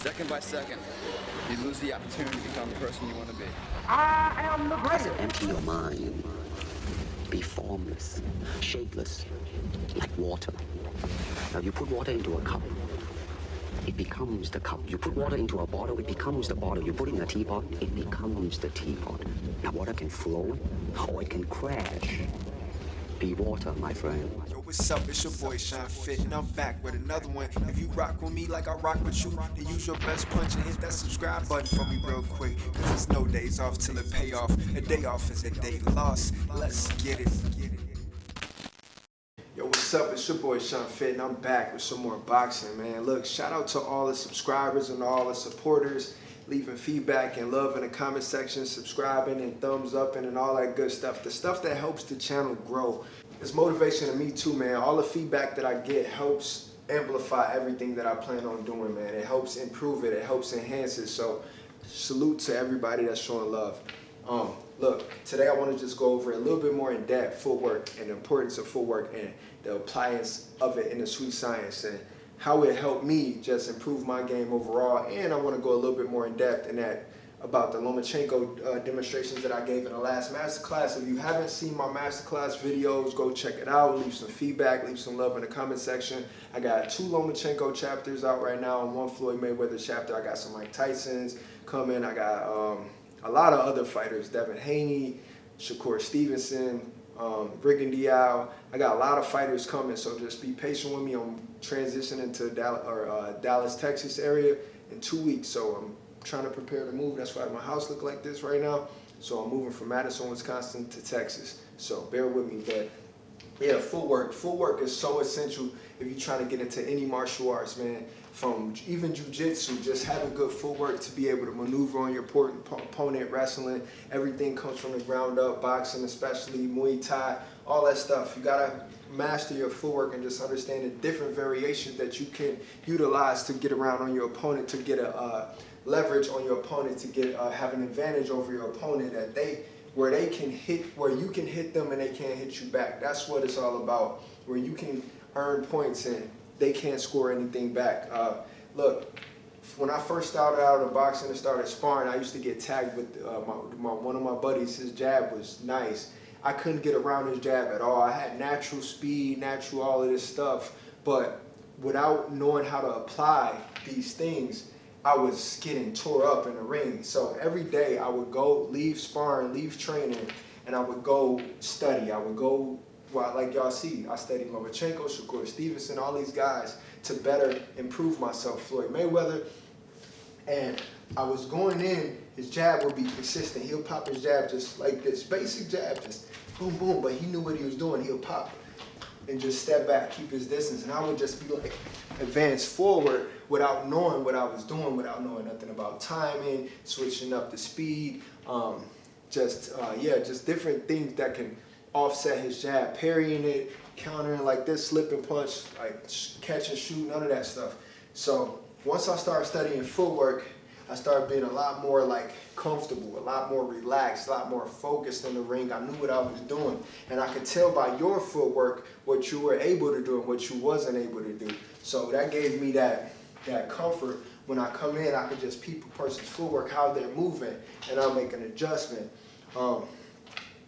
Second by second, you lose the opportunity to become the person you want to be. I am the greatest. Empty your mind. Be formless, shapeless, like water. Now you put water into a cup, it becomes the cup. You put water into a bottle, it becomes the bottle. You put it in a teapot, it becomes the teapot. Now water can flow, or it can crash. Be water, my friend. Yo, what's up? It's your boy Sean Fit, and I'm back with another one. If you rock with me like I rock with you, then use your best punch and hit that subscribe button for me real quick. Cause there's no days off till it pay off. A day off is a day lost. Let's get it. Yo, what's up? It's your boy Sean Fit, and I'm back with some more boxing, man. Look, shout out to all the subscribers and all the supporters, leaving feedback and love in the comment section, subscribing and thumbs up and all that good stuff. The stuff that helps the channel grow. It's motivation to me too, man. All the feedback that I get helps amplify everything that I plan on doing, man. It helps improve it. It helps enhance it. So salute to everybody that's showing love. Look, today I want to just go over a little bit more in depth footwork and the importance of footwork and the appliance of it in the sweet science and how it helped me just improve my game overall. And I want to go a little bit more in depth in that about the Lomachenko demonstrations that I gave in the last masterclass. If you haven't seen my masterclass videos, go check it out. Leave some feedback, leave some love in the comment section. I got 2 Lomachenko chapters out right now and 1 Floyd Mayweather chapter. I got some Mike Tyson's coming. I got a lot of other fighters, Devin Haney, Shakur Stevenson, Rigon Diao. I got a lot of fighters coming, so just be patient with me. I'm transitioning to Dallas, Texas area in 2 weeks, so I'm trying to prepare to move. That's why my house look like this right now. So I'm moving from Madison, Wisconsin to Texas. So bear with me. But yeah, footwork. Footwork is so essential if you're trying to get into any martial arts, man. From even jiu-jitsu, just having good footwork to be able to maneuver on your opponent, wrestling. Everything comes from the ground up, boxing especially, Muay Thai, all that stuff. You gotta master your footwork and just understand the different variations that you can utilize to get around on your opponent, to get a leverage on your opponent, to get have an advantage over your opponent where you can hit them and they can't hit you back. That's what it's all about, where you can earn points and they can't score anything back. Look, when I first started out in boxing and started sparring, I used to get tagged with one of my buddies. His jab was nice. I couldn't get around his jab at all. I had natural speed, natural all of this stuff, but without knowing how to apply these things, I was getting tore up in the ring. So every day I would go, leave sparring, leave training, and I would go study. I would go, well, like y'all see, I studied Lomachenko, Shakur Stevenson, all these guys to better improve myself, Floyd Mayweather. And I was going in, his jab would be consistent. He'll pop his jab just like this, basic jab, just boom, boom, but he knew what he was doing. He'll pop and just step back, keep his distance, and I would just be like advance forward without knowing what I was doing, without knowing nothing about timing, switching up the speed, just different things that can offset his jab, parrying it, countering like this, slip and punch, like catch and shoot, none of that stuff. So once I started studying footwork, I started being a lot more like comfortable, a lot more relaxed, a lot more focused in the ring. I knew what I was doing. And I could tell by your footwork what you were able to do and what you wasn't able to do. So that gave me that comfort. When I come in, I could just peep a person's footwork, how they're moving, and I'll make an adjustment.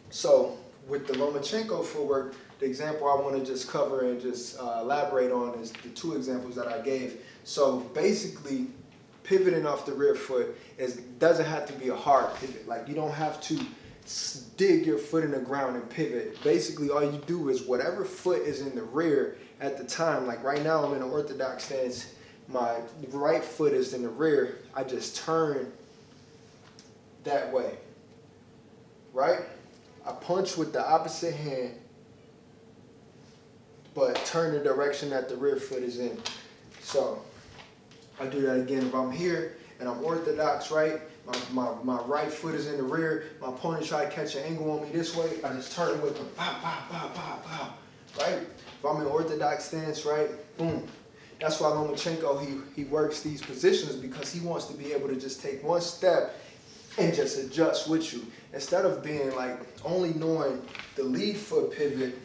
So with the Lomachenko footwork, the example I want to just cover and just elaborate on is the 2 examples that I gave. So basically, pivoting off the rear foot doesn't have to be a hard pivot. Like, you don't have to dig your foot in the ground and pivot. Basically, all you do is whatever foot is in the rear at the time. Like right now, I'm in an orthodox stance. My right foot is in the rear. I just turn that way, right? I punch with the opposite hand, but turn the direction that the rear foot is in. So I do that again. If I'm here and I'm orthodox, right? My right foot is in the rear. My opponent try to catch an angle on me this way. I just turn with them, pow, pow, pow, pow, pow, right? If I'm in orthodox stance, right? Boom. That's why Lomachenko, he works these positions, because he wants to be able to just take one step and just adjust with you. Instead of being like only knowing the lead foot pivot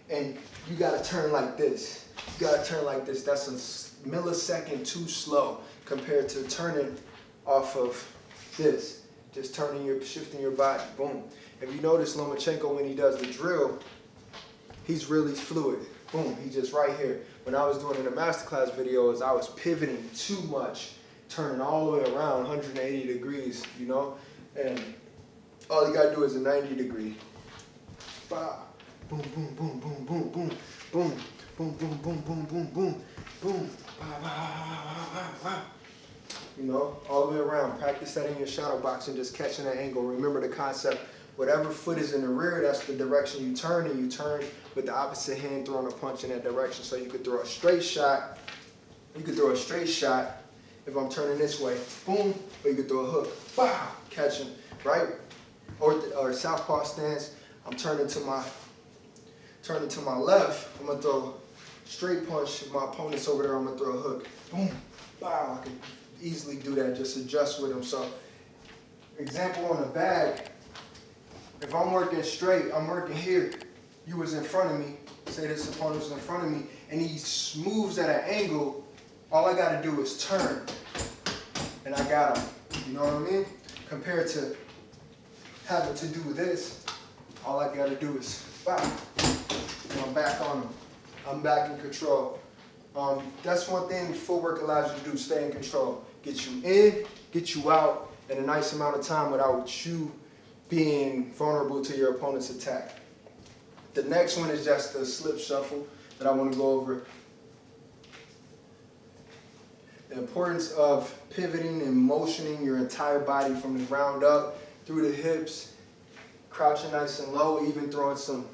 and you gotta turn like this. You gotta turn like this. That's a millisecond too slow. compared to turning off of this. Just shifting your body, boom. If you notice Lomachenko when he does the drill, he's really fluid. Boom, he's just right here. When I was doing in the Masterclass videos, I was pivoting too much, turning all the way around 180 degrees, you know? And all you gotta do is a 90 degree. Bah. Boom, boom, boom, boom, boom, boom, boom, boom, boom, boom, boom, boom, boom, boom. Bah, bah, bah, bah, bah. You know, all the way around. Practice that in your shadow box and just catching that angle. Remember the concept. Whatever foot is in the rear, that's the direction you turn, and you turn with the opposite hand throwing a punch in that direction. So you could throw a straight shot. You could throw a straight shot if I'm turning this way, boom, or you could throw a hook, bah, catching, right? Or southpaw stance. I'm turning to my left. I'm gonna throw straight punch. If my opponent's over there, I'm gonna throw a hook, boom, bah. I can easily do that. Just adjust with them. So, example on the bag. If I'm working straight, I'm working here. You was in front of me. Say this opponent was in front of me, and he moves at an angle. All I gotta do is turn, and I got him. You know what I mean? Compared to having to do this, all I gotta do is bow, and I'm back on him. I'm back in control. That's one thing footwork allows you to do: stay in control. Get you in, get you out in a nice amount of time without you being vulnerable to your opponent's attack. The next one is just the slip shuffle that I want to go over. The importance of pivoting and motioning your entire body from the ground up, through the hips, crouching nice and low, even throwing some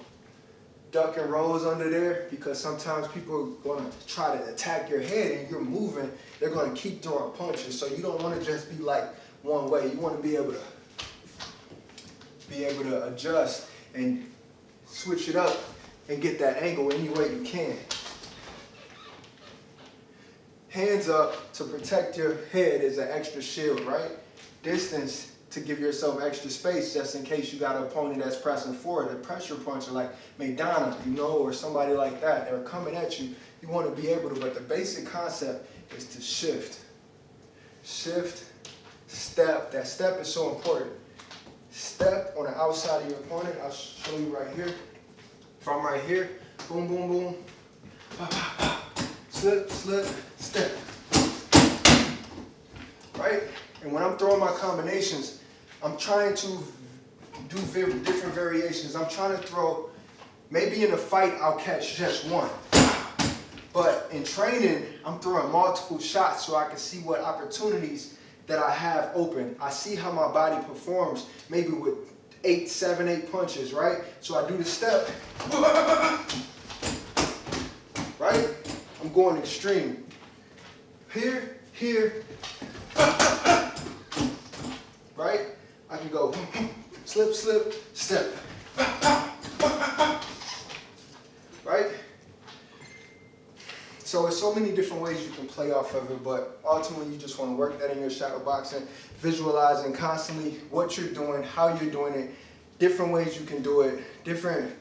duck and rolls under there, because sometimes people are going to try to attack your head and you're moving, they're going to keep throwing punches. So you don't want to just be like one way. You want to be able to adjust and switch it up and get that angle any way you can. Hands up to protect your head is an extra shield, right? Distance to give yourself extra space just in case you got an opponent that's pressing forward, a pressure puncher like Madonna, you know, or somebody like that. They're coming at you. You want to be able to, but the basic concept is to shift. Shift, step. That step is so important. Step on the outside of your opponent. I'll show you right here. If I'm right here, boom, boom, boom. Slip, slip, step. Right? And when I'm throwing my combinations, I'm trying to do different variations. I'm trying to throw, maybe in a fight, I'll catch just one. But in training, I'm throwing multiple shots so I can see what opportunities that I have open. I see how my body performs, maybe with 7, 8 punches, right? So I do the step, right? I'm going extreme. Here, here, right? I can go slip, slip, step, right? So there's so many different ways you can play off of it, but ultimately you just want to work that in your shadow boxing, visualizing constantly what you're doing, how you're doing it, different ways you can do it, different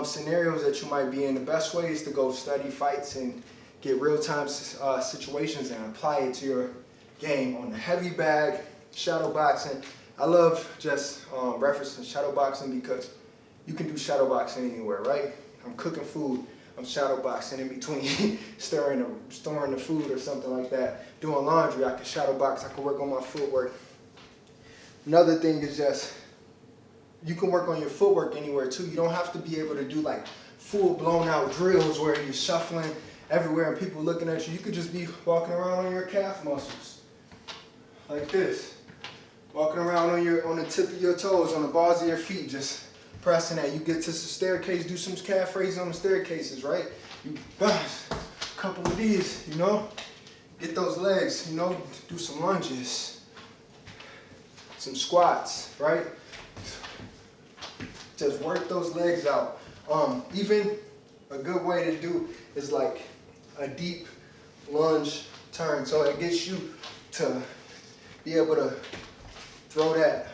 scenarios that you might be in. The best way is to go study fights and get real-time situations and apply it to your game. On the heavy bag, shadow boxing, I love just referencing shadow boxing because you can do shadow boxing anywhere, right? I'm cooking food, I'm shadow boxing in between storing the food or something like that. Doing laundry, I can shadow box, I can work on my footwork. Another thing is just, you can work on your footwork anywhere too. You don't have to be able to do like full blown out drills where you're shuffling everywhere and people looking at you. You could just be walking around on your calf muscles, like this. Walking around on the tip of your toes, on the balls of your feet, just pressing that. You get to the staircase, do some calf raises on the staircases, right? You bounce, a couple of these, you know? Get those legs, you know, do some lunges, some squats, right? Just work those legs out. Even a good way to do is like a deep lunge turn. So it gets you to be able to throw that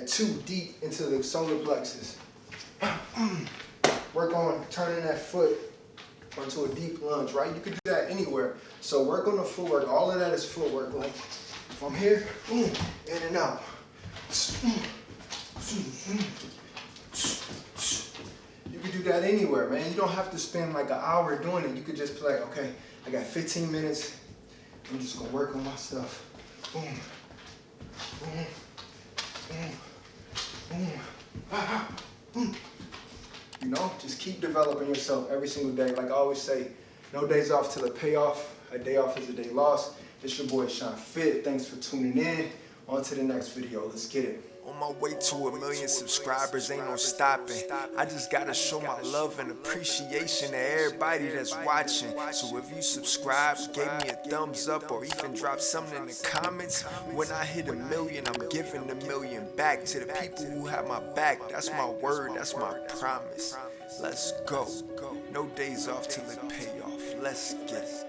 too deep into the solar plexus. Work on turning that foot or into a deep lunge, right? You can do that anywhere. So work on the footwork. All of that is footwork. Like if I'm here, boom, in and out. You can do that anywhere, man. You don't have to spend like an hour doing it. You could just play, okay, I got 15 minutes. I'm just gonna work on my stuff. Boom, boom, boom, boom, boom. You know, just keep developing yourself every single day. Like I always say, no days off till a payoff. A day off is a day lost. It's your boy Sean Fit. Thanks for tuning in. On to the next video. Let's get it. On my way to 1 million subscribers, ain't no stopping. I just gotta show my love and appreciation to everybody that's watching. So if you subscribe, gave me a thumbs up, or even drop something in the comments, when I hit 1 million, I'm giving 1 million back to the people who have my back. That's my word, that's my promise. Let's go. No days off till it pay off. Let's get it.